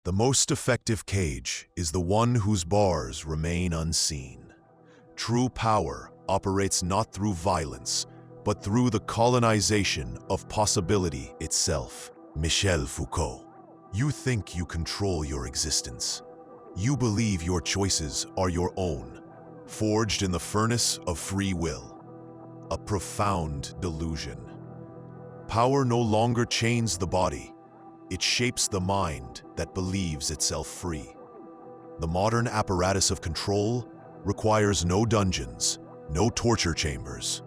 The most effective cage is the one whose bars remain unseen. True power operates not through violence, but through the colonization of possibility itself. Michel Foucault. You think you control your existence. You believe your choices are your own, forged in the furnace of free will. A profound delusion. Power no longer chains the body. It shapes the mind that believes itself free. The modern apparatus of control requires no dungeons, no torture chambers,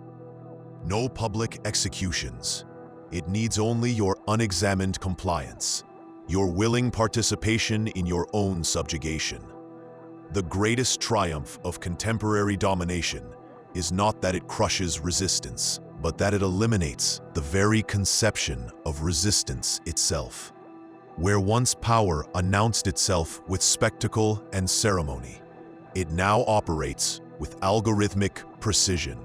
no public executions. It needs only your unexamined compliance, your willing participation in your own subjugation. The greatest triumph of contemporary domination is not that it crushes resistance, but that it eliminates the very conception of resistance itself. Where once power announced itself with spectacle and ceremony, it now operates with algorithmic precision,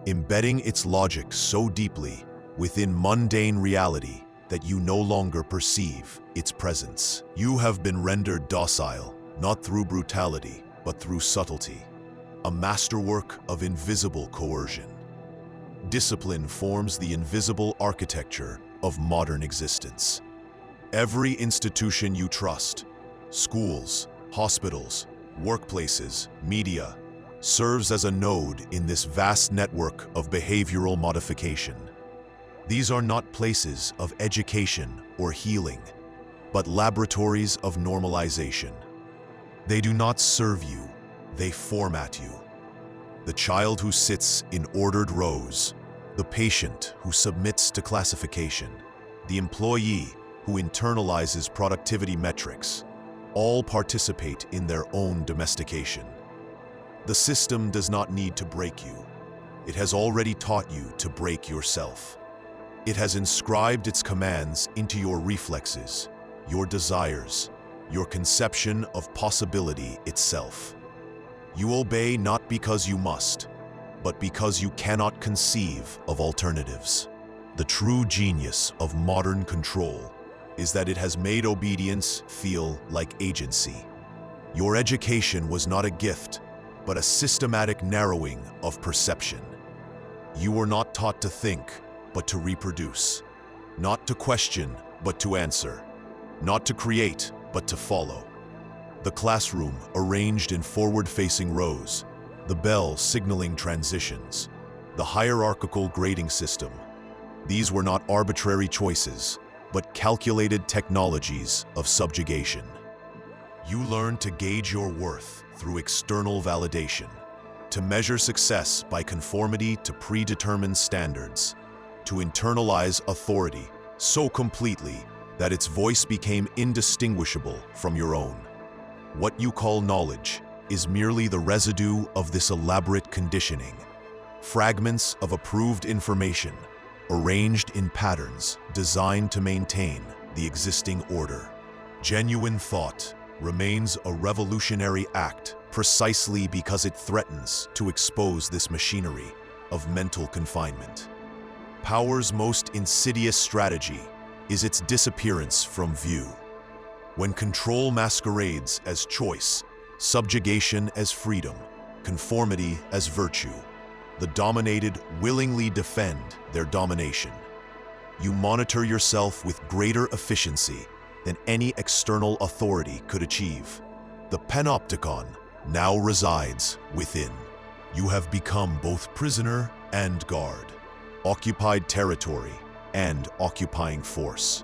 embedding its logic so deeply within mundane reality that you no longer perceive its presence. You have been rendered docile, not through brutality, but through subtlety, a masterwork of invisible coercion. Discipline forms the invisible architecture of modern existence. Every institution you trust, schools, hospitals, workplaces, media, serves as a node in this vast network of behavioral modification. These are not places of education or healing, but laboratories of normalization. They do not serve you, they format you. The child who sits in ordered rows, the patient who submits to classification, the employee who internalizes productivity metrics, all participate in their own domestication. The system does not need to break you. It has already taught you to break yourself. It has inscribed its commands into your reflexes, your desires, your conception of possibility itself. You obey not because you must, but because you cannot conceive of alternatives. The true genius of modern control is that it has made obedience feel like agency. Your education was not a gift, but a systematic narrowing of perception. You were not taught to think, but to reproduce. Not to question, but to answer. Not to create, but to follow. The classroom arranged in forward-facing rows, the bell signaling transitions, the hierarchical grading system. These were not arbitrary choices, but calculated technologies of subjugation. You learned to gauge your worth through external validation, to measure success by conformity to predetermined standards, to internalize authority so completely that its voice became indistinguishable from your own. What you call knowledge is merely the residue of this elaborate conditioning, fragments of approved information arranged in patterns designed to maintain the existing order. Genuine thought remains a revolutionary act precisely because it threatens to expose this machinery of mental confinement. Power's most insidious strategy is its disappearance from view. When control masquerades as choice, subjugation as freedom, conformity as virtue, the dominated willingly defend their domination. You monitor yourself with greater efficiency than any external authority could achieve. The panopticon now resides within. You have become both prisoner and guard, occupied territory and occupying force.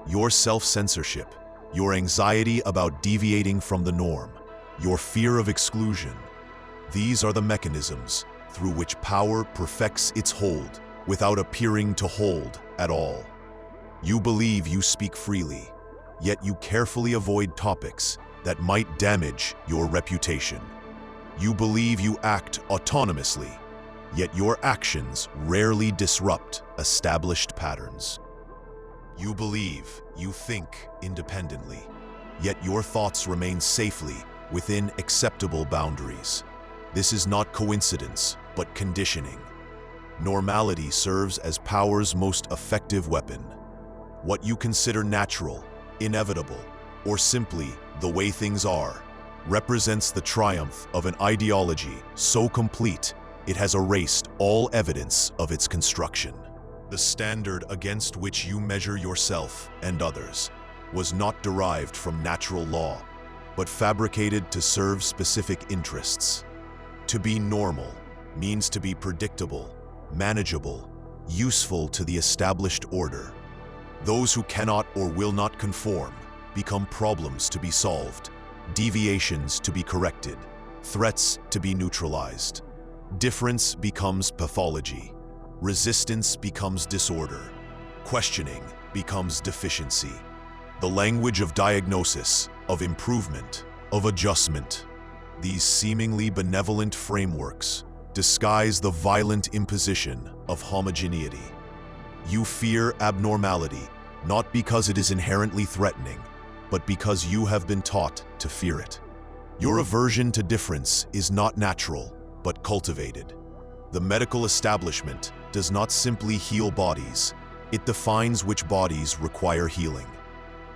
Your self-censorship, your anxiety about deviating from the norm, your fear of exclusion, these are the mechanisms through which power perfects its hold without appearing to hold at all. You believe you speak freely, yet you carefully avoid topics that might damage your reputation. You believe you act autonomously, yet your actions rarely disrupt established patterns. You believe you think independently, yet your thoughts remain safely within acceptable boundaries. This is not coincidence, but conditioning. Normality serves as power's most effective weapon. What you consider natural, inevitable, or simply the way things are, represents the triumph of an ideology so complete it has erased all evidence of its construction. The standard against which you measure yourself and others was not derived from natural law, but fabricated to serve specific interests. To be normal means to be predictable, manageable, useful to the established order. Those who cannot or will not conform become problems to be solved, deviations to be corrected, threats to be neutralized. Difference becomes pathology, resistance becomes disorder, questioning becomes deficiency. The language of diagnosis, of improvement, of adjustment. These seemingly benevolent frameworks disguise the violent imposition of homogeneity. You fear abnormality, not because it is inherently threatening, but because you have been taught to fear it. Your aversion to difference is not natural, but cultivated. The medical establishment does not simply heal bodies, it defines which bodies require healing.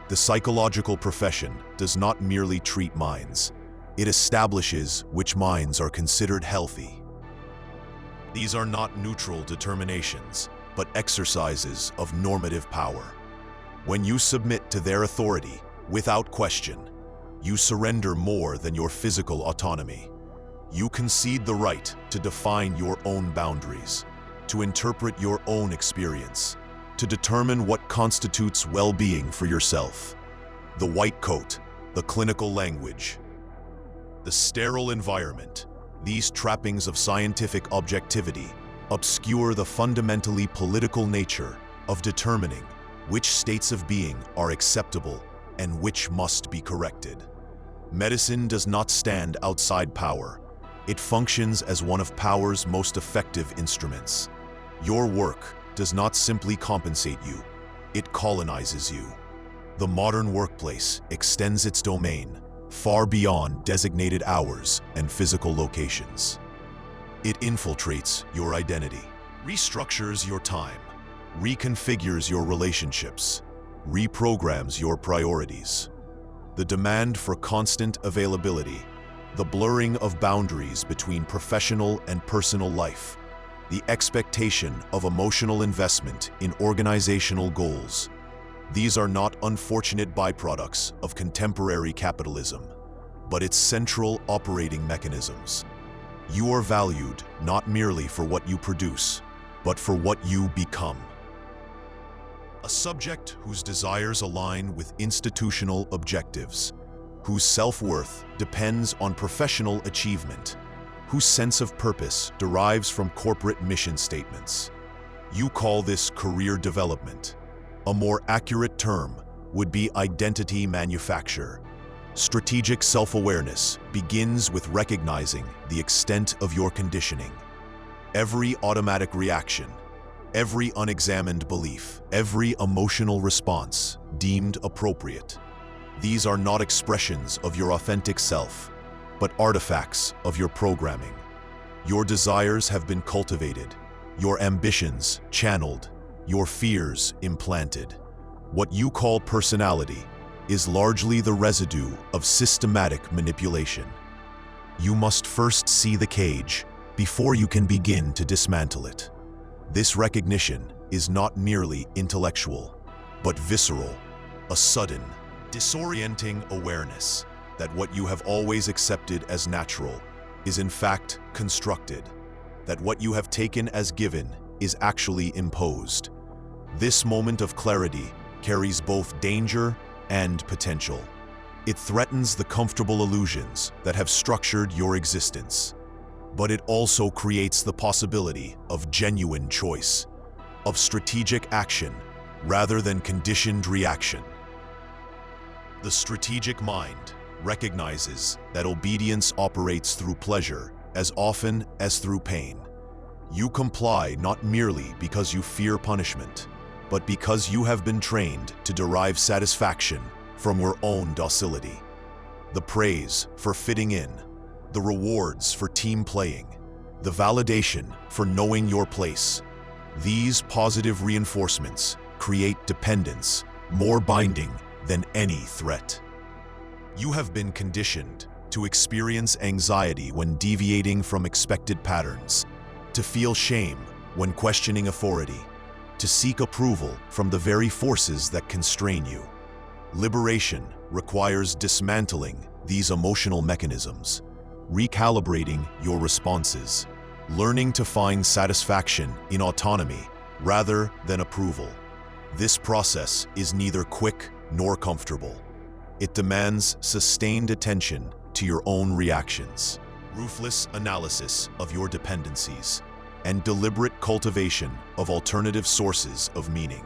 The psychological profession does not merely treat minds, it establishes which minds are considered healthy. These are not neutral determinations, but exercises of normative power. When you submit to their authority, without question, you surrender more than your physical autonomy. You concede the right to define your own boundaries, to interpret your own experience, to determine what constitutes well-being for yourself. The white coat, the clinical language, the sterile environment, these trappings of scientific objectivity obscure the fundamentally political nature of determining which states of being are acceptable and which must be corrected. Medicine does not stand outside power. It functions as one of power's most effective instruments. Your work does not simply compensate you, it colonizes you. The modern workplace extends its domain far beyond designated hours and physical locations. It infiltrates your identity, restructures your time, reconfigures your relationships, reprograms your priorities. The demand for constant availability, the blurring of boundaries between professional and personal life, the expectation of emotional investment in organizational goals. These are not unfortunate byproducts of contemporary capitalism, but its central operating mechanisms. You are valued not merely for what you produce, but for what you become. A subject whose desires align with institutional objectives, whose self-worth depends on professional achievement, whose sense of purpose derives from corporate mission statements. You call this career development. A more accurate term would be identity manufacture. Strategic self-awareness begins with recognizing the extent of your conditioning. Every automatic reaction, every unexamined belief, every emotional response deemed appropriate. These are not expressions of your authentic self, but artifacts of your programming. Your desires have been cultivated, your ambitions channeled, your fears implanted. What you call personality is largely the residue of systematic manipulation. You must first see the cage before you can begin to dismantle it. This recognition is not merely intellectual, but visceral, a sudden, disorienting awareness that what you have always accepted as natural is in fact constructed, that what you have taken as given is actually imposed. This moment of clarity carries both danger and potential. It threatens the comfortable illusions that have structured your existence, but it also creates the possibility of genuine choice, of strategic action rather than conditioned reaction. The strategic mind recognizes that obedience operates through pleasure as often as through pain. You comply not merely because you fear punishment, but because you have been trained to derive satisfaction from your own docility. The praise for fitting in, the rewards for team playing, the validation for knowing your place. These positive reinforcements create dependence more binding than any threat. You have been conditioned to experience anxiety when deviating from expected patterns, to feel shame when questioning authority, to seek approval from the very forces that constrain you. Liberation requires dismantling these emotional mechanisms, recalibrating your responses, learning to find satisfaction in autonomy rather than approval. This process is neither quick nor comfortable. It demands sustained attention to your own reactions, ruthless analysis of your dependencies, and deliberate cultivation of alternative sources of meaning.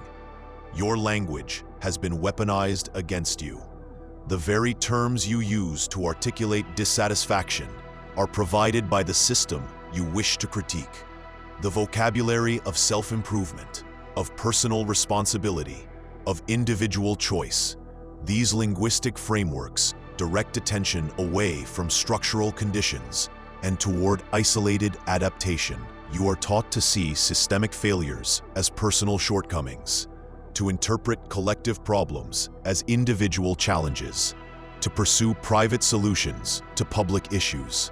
Your language has been weaponized against you. The very terms you use to articulate dissatisfaction are provided by the system you wish to critique. The vocabulary of self-improvement, of personal responsibility, of individual choice. These linguistic frameworks direct attention away from structural conditions and toward isolated adaptation. You are taught to see systemic failures as personal shortcomings, to interpret collective problems as individual challenges, to pursue private solutions to public issues.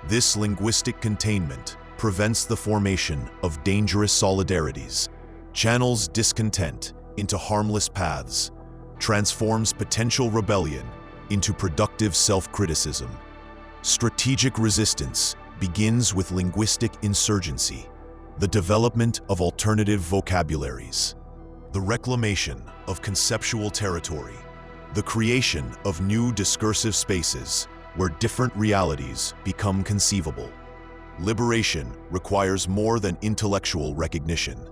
This linguistic containment prevents the formation of dangerous solidarities, channels discontent into harmless paths, transforms potential rebellion into productive self-criticism. Strategic resistance begins with linguistic insurgency, the development of alternative vocabularies, the reclamation of conceptual territory, the creation of new discursive spaces where different realities become conceivable. Liberation requires more than intellectual recognition.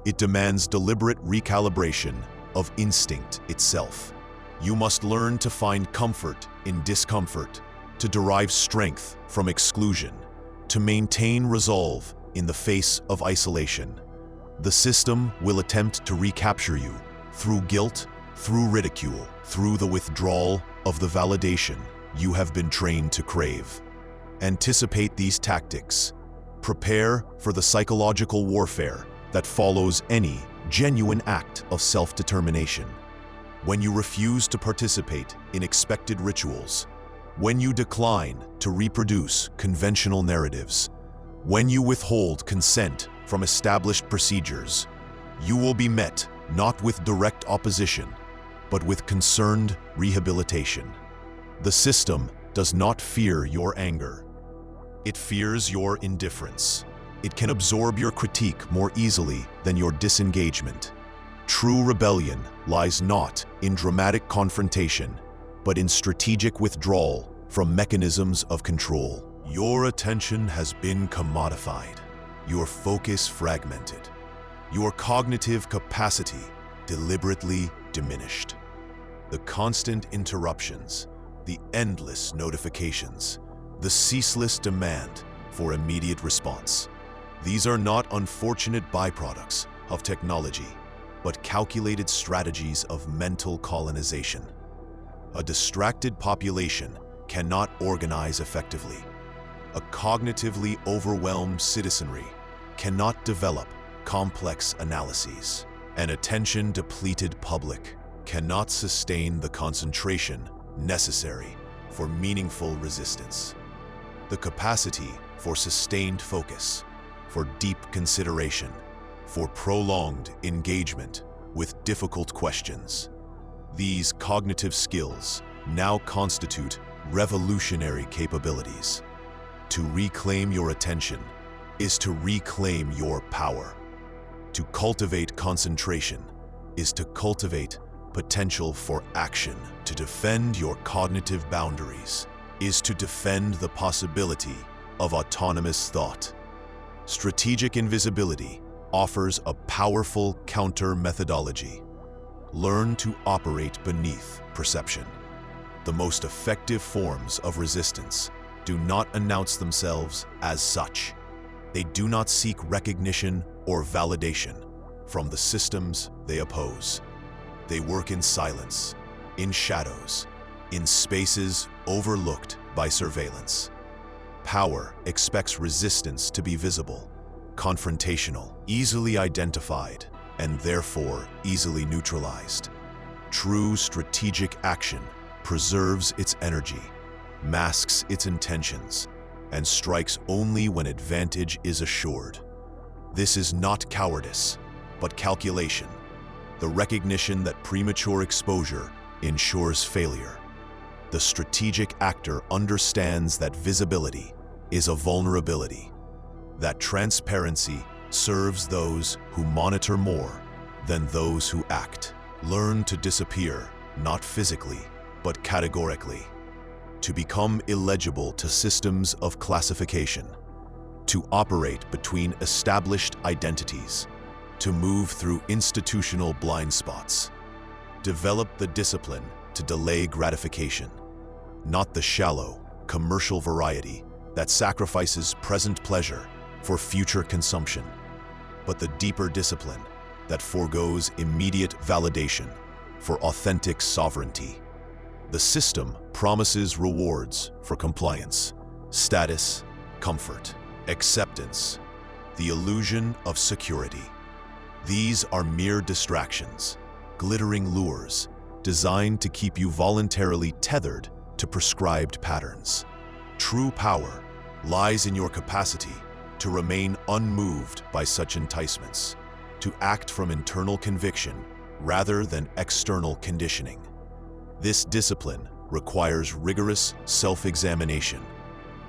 It demands deliberate recalibration of instinct itself. You must learn to find comfort in discomfort, to derive strength from exclusion, to maintain resolve in the face of isolation. The system will attempt to recapture you through guilt, through ridicule, through the withdrawal of the validation you have been trained to crave. Anticipate these tactics. Prepare for the psychological warfare that follows any genuine act of self-determination. When you refuse to participate in expected rituals, when you decline to reproduce conventional narratives, when you withhold consent from established procedures, you will be met not with direct opposition, but with concerned rehabilitation. The system does not fear your anger. It fears your indifference. It can absorb your critique more easily than your disengagement. True rebellion lies not in dramatic confrontation, but in strategic withdrawal from mechanisms of control. Your attention has been commodified, your focus fragmented, your cognitive capacity deliberately diminished. The constant interruptions, the endless notifications, the ceaseless demand for immediate response. These are not unfortunate byproducts of technology, but calculated strategies of mental colonization. A distracted population cannot organize effectively. A cognitively overwhelmed citizenry cannot develop complex analyses. An attention-depleted public cannot sustain the concentration necessary for meaningful resistance. The capacity for sustained focus, for deep consideration, for prolonged engagement with difficult questions. These cognitive skills now constitute revolutionary capabilities. To reclaim your attention is to reclaim your power. To cultivate concentration is to cultivate potential for action. To defend your cognitive boundaries is to defend the possibility of autonomous thought. Strategic invisibility offers a powerful counter-methodology. Learn to operate beneath perception. The most effective forms of resistance do not announce themselves as such. They do not seek recognition or validation from the systems they oppose. They work in silence, in shadows, in spaces overlooked by surveillance. Power expects resistance to be visible, confrontational, easily identified, and therefore easily neutralized. True strategic action preserves its energy, masks its intentions, and strikes only when advantage is assured. This is not cowardice, but calculation, the recognition that premature exposure ensures failure. The strategic actor understands that visibility is a vulnerability, that transparency serves those who monitor more than those who act. Learn to disappear, not physically, but categorically, to become illegible to systems of classification, to operate between established identities, to move through institutional blind spots. Develop the discipline to delay gratification, not the shallow, commercial variety that sacrifices present pleasure for future consumption, but the deeper discipline that forgoes immediate validation for authentic sovereignty. The system promises rewards for compliance, status, comfort, acceptance, the illusion of security. These are mere distractions, glittering lures designed to keep you voluntarily tethered to prescribed patterns. True power lies in your capacity to remain unmoved by such enticements, to act from internal conviction rather than external conditioning. This discipline requires rigorous self-examination,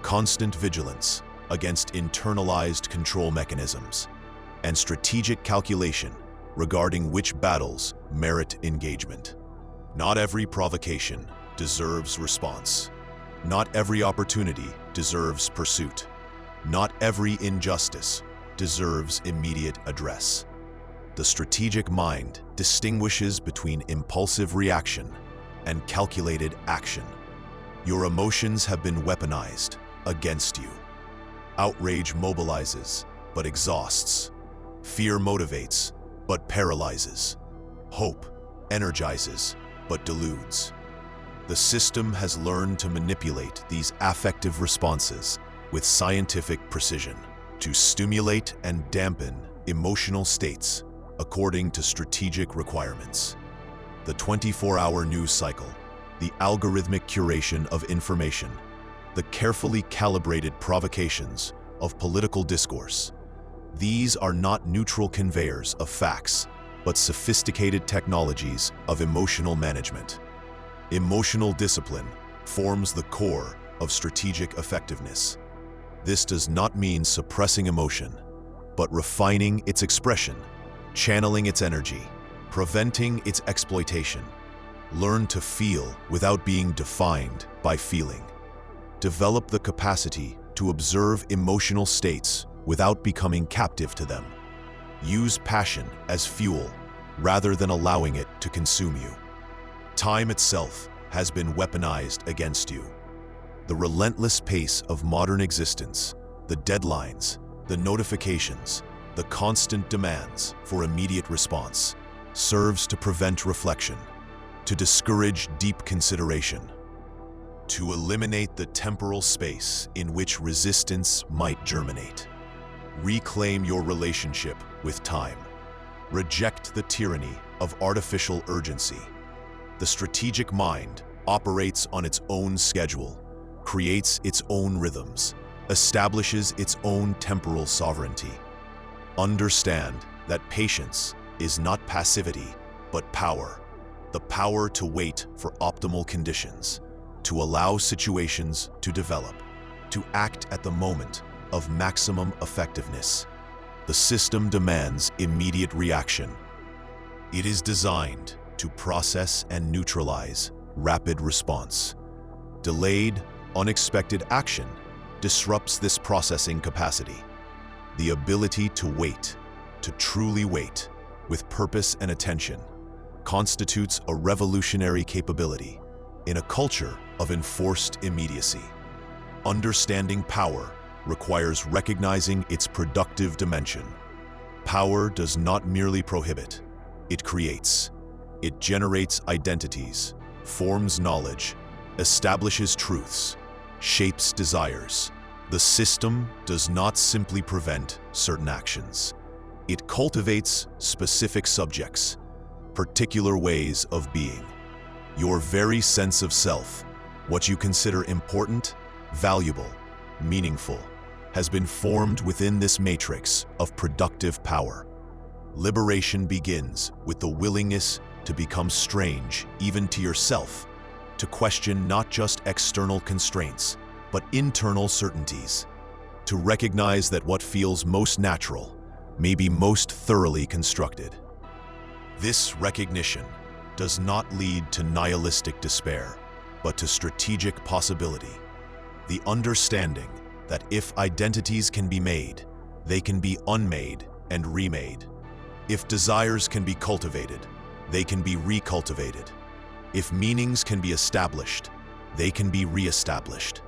constant vigilance against internalized control mechanisms, and strategic calculation regarding which battles merit engagement. Not every provocation deserves response. Not every opportunity deserves pursuit. Not every injustice deserves immediate address. The strategic mind distinguishes between impulsive reaction and calculated action. Your emotions have been weaponized against you. Outrage mobilizes, but exhausts. Fear motivates, but paralyzes. Hope energizes, but deludes. The system has learned to manipulate these affective responses with scientific precision, to stimulate and dampen emotional states according to strategic requirements. The 24-hour news cycle, the algorithmic curation of information, the carefully calibrated provocations of political discourse. These are not neutral conveyors of facts, but sophisticated technologies of emotional management. Emotional discipline forms the core of strategic effectiveness. This does not mean suppressing emotion, but refining its expression, channeling its energy, preventing its exploitation. Learn to feel without being defined by feeling. Develop the capacity to observe emotional states without becoming captive to them. Use passion as fuel rather than allowing it to consume you. Time itself has been weaponized against you. The relentless pace of modern existence, the deadlines, the notifications, the constant demands for immediate response, serves to prevent reflection, to discourage deep consideration, to eliminate the temporal space in which resistance might germinate. Reclaim your relationship with time. Reject the tyranny of artificial urgency. The strategic mind operates on its own schedule, creates its own rhythms, establishes its own temporal sovereignty. Understand that patience is not passivity, but power. The power to wait for optimal conditions, to allow situations to develop, to act at the moment of maximum effectiveness. The system demands immediate reaction. It is designed to process and neutralize rapid response. Delayed, unexpected action disrupts this processing capacity. The ability to wait, to truly wait, with purpose and attention, constitutes a revolutionary capability in a culture of enforced immediacy. Understanding power requires recognizing its productive dimension. Power does not merely prohibit, it creates. It generates identities, forms knowledge, establishes truths, shapes desires. The system does not simply prevent certain actions. It cultivates specific subjects, particular ways of being. Your very sense of self, what you consider important, valuable, meaningful, has been formed within this matrix of productive power. Liberation begins with the willingness to become strange, even to yourself, to question not just external constraints, but internal certainties, to recognize that what feels most natural may be most thoroughly constructed. This recognition does not lead to nihilistic despair, but to strategic possibility. The understanding that if identities can be made, they can be unmade and remade. If desires can be cultivated, they can be recultivated. If meanings can be established, they can be reestablished.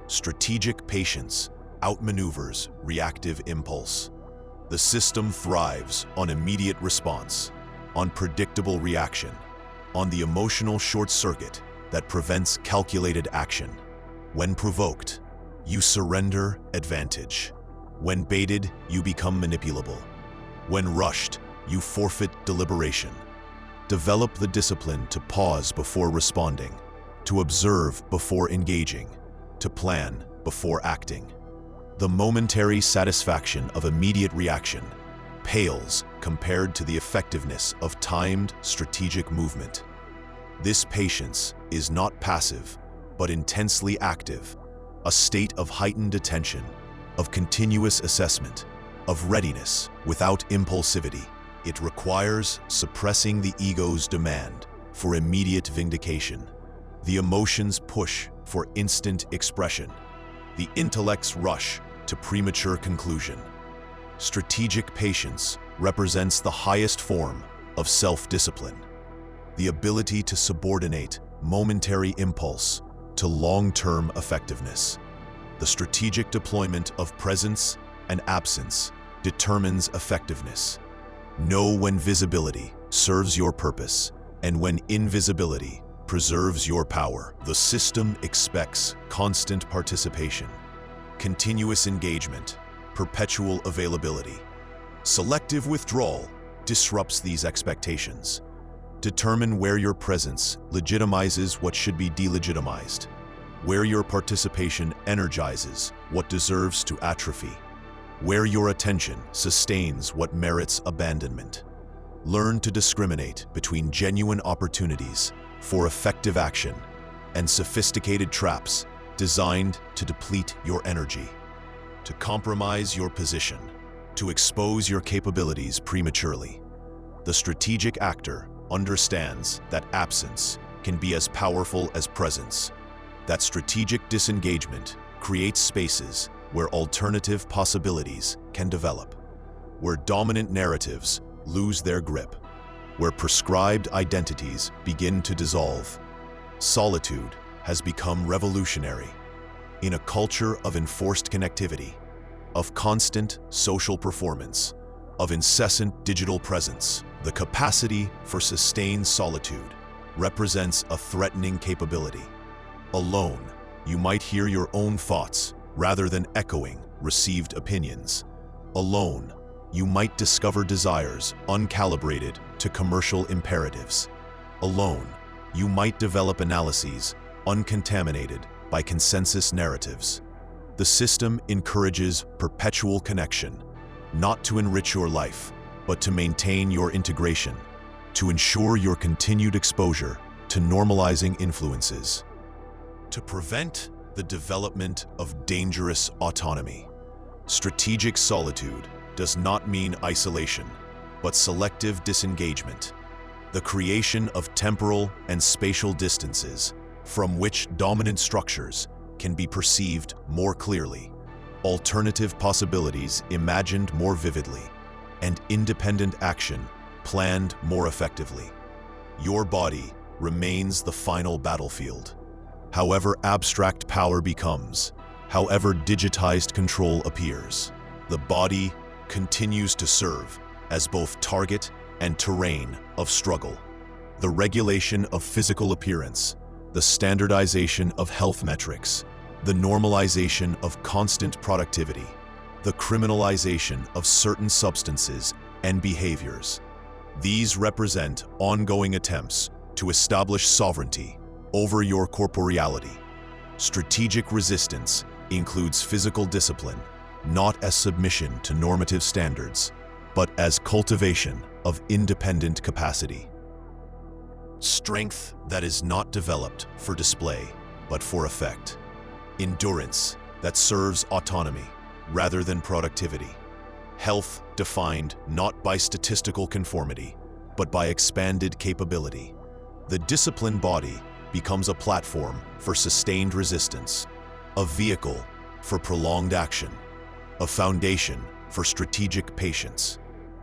Strategic patience outmaneuvers reactive impulse. The system thrives on immediate response, on predictable reaction, on the emotional short circuit that prevents calculated action. When provoked, you surrender advantage. When baited, you become manipulable. When rushed, you forfeit deliberation. Develop the discipline to pause before responding, to observe before engaging, to plan before acting. The momentary satisfaction of immediate reaction pales compared to the effectiveness of timed, strategic movement. This patience is not passive, but intensely active, a state of heightened attention, of continuous assessment, of readiness without impulsivity. It requires suppressing the ego's demand for immediate vindication, the emotions' push for instant expression, the intellect's rush to premature conclusion. Strategic patience represents the highest form of self-discipline, the ability to subordinate momentary impulse to long-term effectiveness. The strategic deployment of presence and absence determines effectiveness. Know when visibility serves your purpose and when invisibility preserves your power. The system expects constant participation, continuous engagement, perpetual availability. Selective withdrawal disrupts these expectations. Determine where your presence legitimizes what should be delegitimized, where your participation energizes what deserves to atrophy, where your attention sustains what merits abandonment. Learn to discriminate between genuine opportunities for effective action and sophisticated traps designed to deplete your energy, to compromise your position, to expose your capabilities prematurely. The strategic actor understands that absence can be as powerful as presence, that strategic disengagement creates spaces where alternative possibilities can develop, where dominant narratives lose their grip, where prescribed identities begin to dissolve. Solitude has become revolutionary. In a culture of enforced connectivity, of constant social performance, of incessant digital presence, the capacity for sustained solitude represents a threatening capability. Alone, you might hear your own thoughts rather than echoing received opinions. Alone, you might discover desires uncalibrated to commercial imperatives. Alone, you might develop analyses uncontaminated by consensus narratives. The system encourages perpetual connection, not to enrich your life, but to maintain your integration, to ensure your continued exposure to normalizing influences, to prevent the development of dangerous autonomy. Strategic solitude does not mean isolation, but selective disengagement, the creation of temporal and spatial distances from which dominant structures can be perceived more clearly, alternative possibilities imagined more vividly, and independent action planned more effectively. Your body remains the final battlefield. However abstract power becomes, however digitized control appears, the body continues to serve as both target and terrain of struggle. The regulation of physical appearance, the standardization of health metrics, the normalization of constant productivity, the criminalization of certain substances and behaviors. These represent ongoing attempts to establish sovereignty over your corporeality. Strategic resistance includes physical discipline, not as submission to normative standards, but as cultivation of independent capacity. Strength that is not developed for display, but for effect. Endurance that serves autonomy rather than productivity. Health defined not by statistical conformity, but by expanded capability. The disciplined body becomes a platform for sustained resistance, a vehicle for prolonged action, a foundation for strategic patience.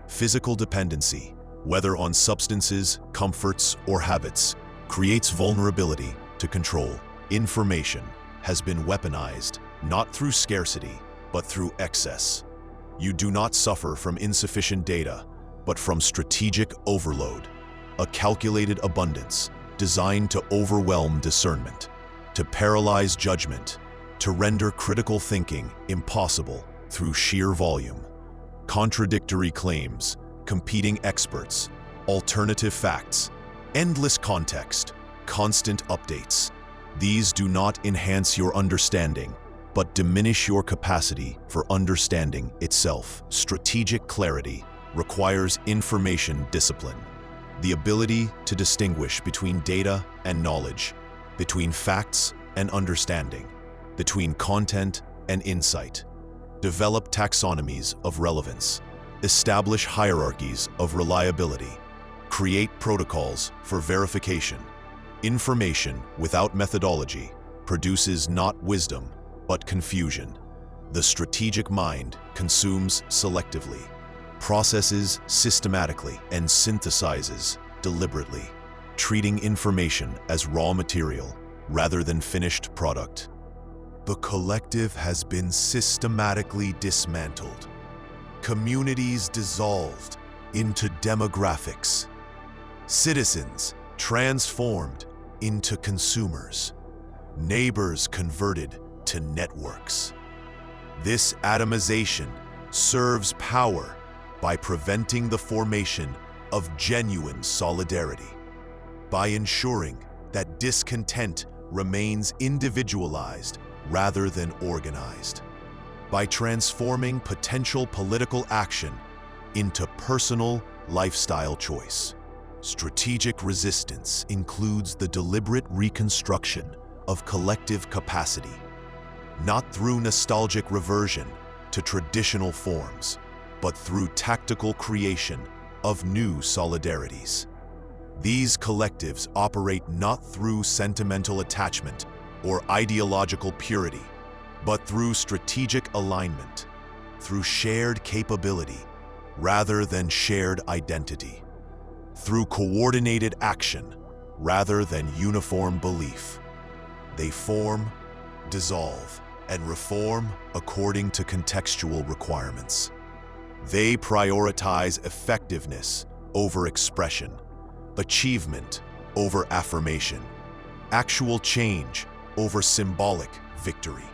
Physical dependency, whether on substances, comforts, or habits, creates vulnerability to control. Information has been weaponized, not through scarcity, but through excess. You do not suffer from insufficient data, but from strategic overload, a calculated abundance designed to overwhelm discernment, to paralyze judgment, to render critical thinking impossible through sheer volume. Contradictory claims, competing experts, alternative facts, endless context, constant updates. These do not enhance your understanding, but diminish your capacity for understanding itself. Strategic clarity requires information discipline, the ability to distinguish between data and knowledge, between facts and understanding, between content and insight. Develop taxonomies of relevance, establish hierarchies of reliability, create protocols for verification. Information without methodology produces not wisdom, but confusion. The strategic mind consumes selectively, processes systematically, and synthesizes deliberately, treating information as raw material rather than finished product. The collective has been systematically dismantled, communities dissolved into demographics, citizens transformed into consumers, neighbors converted to networks. This atomization serves power by preventing the formation of genuine solidarity, by ensuring that discontent remains individualized rather than organized, by transforming potential political action into personal lifestyle choice. Strategic resistance includes the deliberate reconstruction of collective capacity, not through nostalgic reversion to traditional forms, but through tactical creation of new solidarities. These collectives operate not through sentimental attachment or ideological purity, but through strategic alignment, through shared capability rather than shared identity, through coordinated action rather than uniform belief. They form, dissolve, and reform according to contextual requirements. They prioritize effectiveness over expression, achievement over affirmation, actual change over symbolic victory.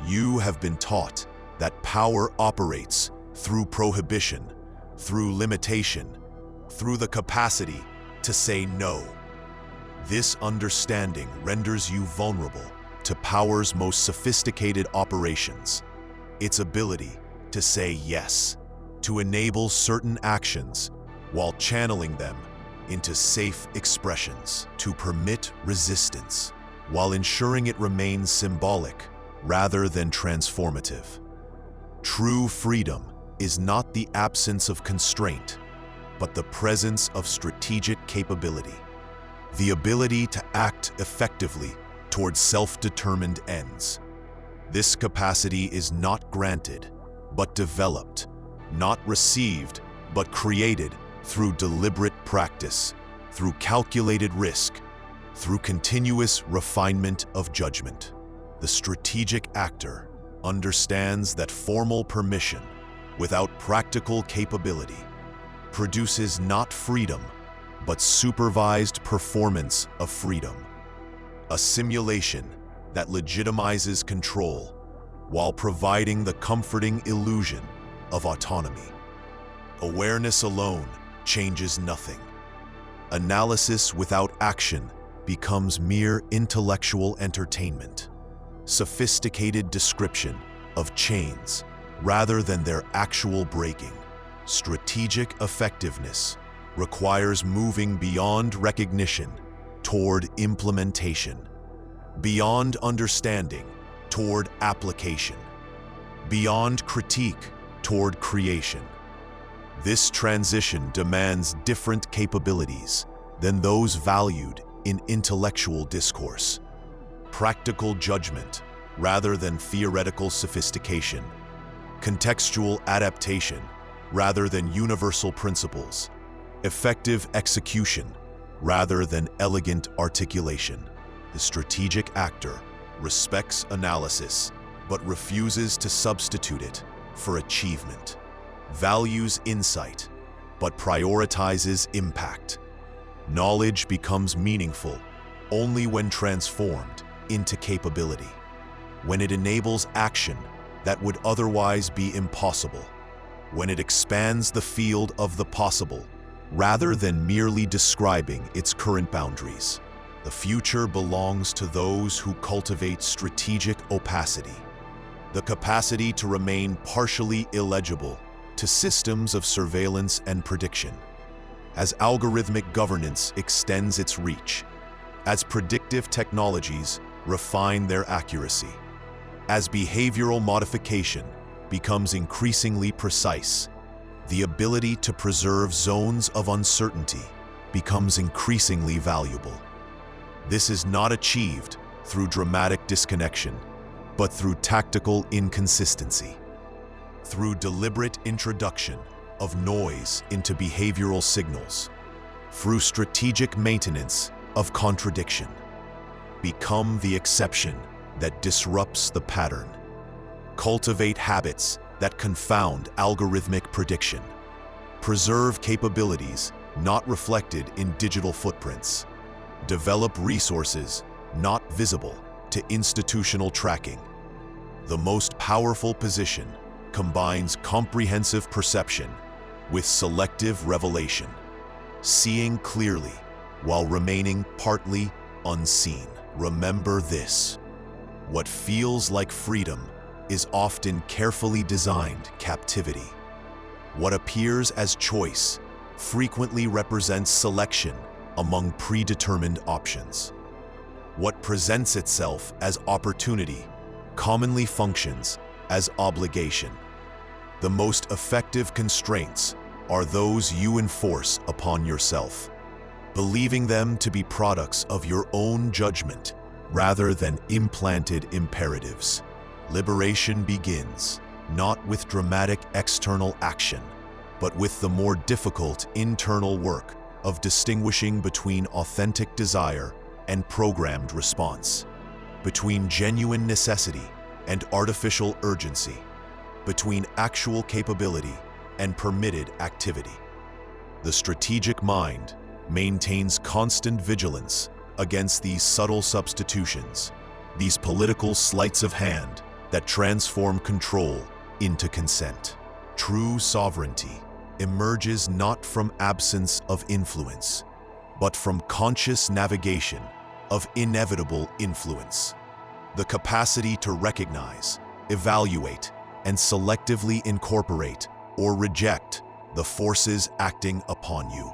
You have been taught that power operates through prohibition, through limitation, through the capacity to say no. This understanding renders you vulnerable to power's most sophisticated operations, its ability to say yes, to enable certain actions while channeling them into safe expressions, to permit resistance while ensuring it remains symbolic rather than transformative. True freedom is not the absence of constraint, but the presence of strategic capability, the ability to act effectively towards self-determined ends. This capacity is not granted, but developed, not received, but created through deliberate practice, through calculated risk, through continuous refinement of judgment. The strategic actor understands that formal permission without practical capability produces not freedom, but supervised performance of freedom, a simulation that legitimizes control while providing the comforting illusion of autonomy. Awareness alone changes nothing. Analysis without action becomes mere intellectual entertainment. Sophisticated description of chains rather than their actual breaking. Strategic effectiveness requires moving beyond recognition toward implementation, beyond understanding toward application, beyond critique toward creation. This transition demands different capabilities than those valued in intellectual discourse. Practical judgment rather than theoretical sophistication. Contextual adaptation rather than universal principles. Effective execution rather than elegant articulation. The strategic actor respects analysis but refuses to substitute it for achievement. Values insight but prioritizes impact. Knowledge becomes meaningful only when transformed into capability, when it enables action that would otherwise be impossible, when it expands the field of the possible rather than merely describing its current boundaries. The future belongs to those who cultivate strategic opacity, the capacity to remain partially illegible to systems of surveillance and prediction. As algorithmic governance extends its reach, as predictive technologies refine their accuracy, as behavioral modification becomes increasingly precise, the ability to preserve zones of uncertainty becomes increasingly valuable. This is not achieved through dramatic disconnection, but through tactical inconsistency, through deliberate introduction of noise into behavioral signals, through strategic maintenance of contradiction. Become the exception that disrupts the pattern. Cultivate habits that confound algorithmic prediction. Preserve capabilities not reflected in digital footprints. Develop resources not visible to institutional tracking. The most powerful position combines comprehensive perception with selective revelation, seeing clearly while remaining partly unseen. Remember this: what feels like freedom is often carefully designed captivity. What appears as choice frequently represents selection among predetermined options. What presents itself as opportunity commonly functions as obligation. The most effective constraints are those you enforce upon yourself, believing them to be products of your own judgment rather than implanted imperatives. Liberation begins not with dramatic external action, but with the more difficult internal work of distinguishing between authentic desire and programmed response, between genuine necessity and artificial urgency, between actual capability and permitted activity. The strategic mind maintains constant vigilance against these subtle substitutions, these political sleights of hand that transform control into consent. True sovereignty emerges not from absence of influence, but from conscious navigation of inevitable influence. The capacity to recognize, evaluate, and selectively incorporate or reject the forces acting upon you.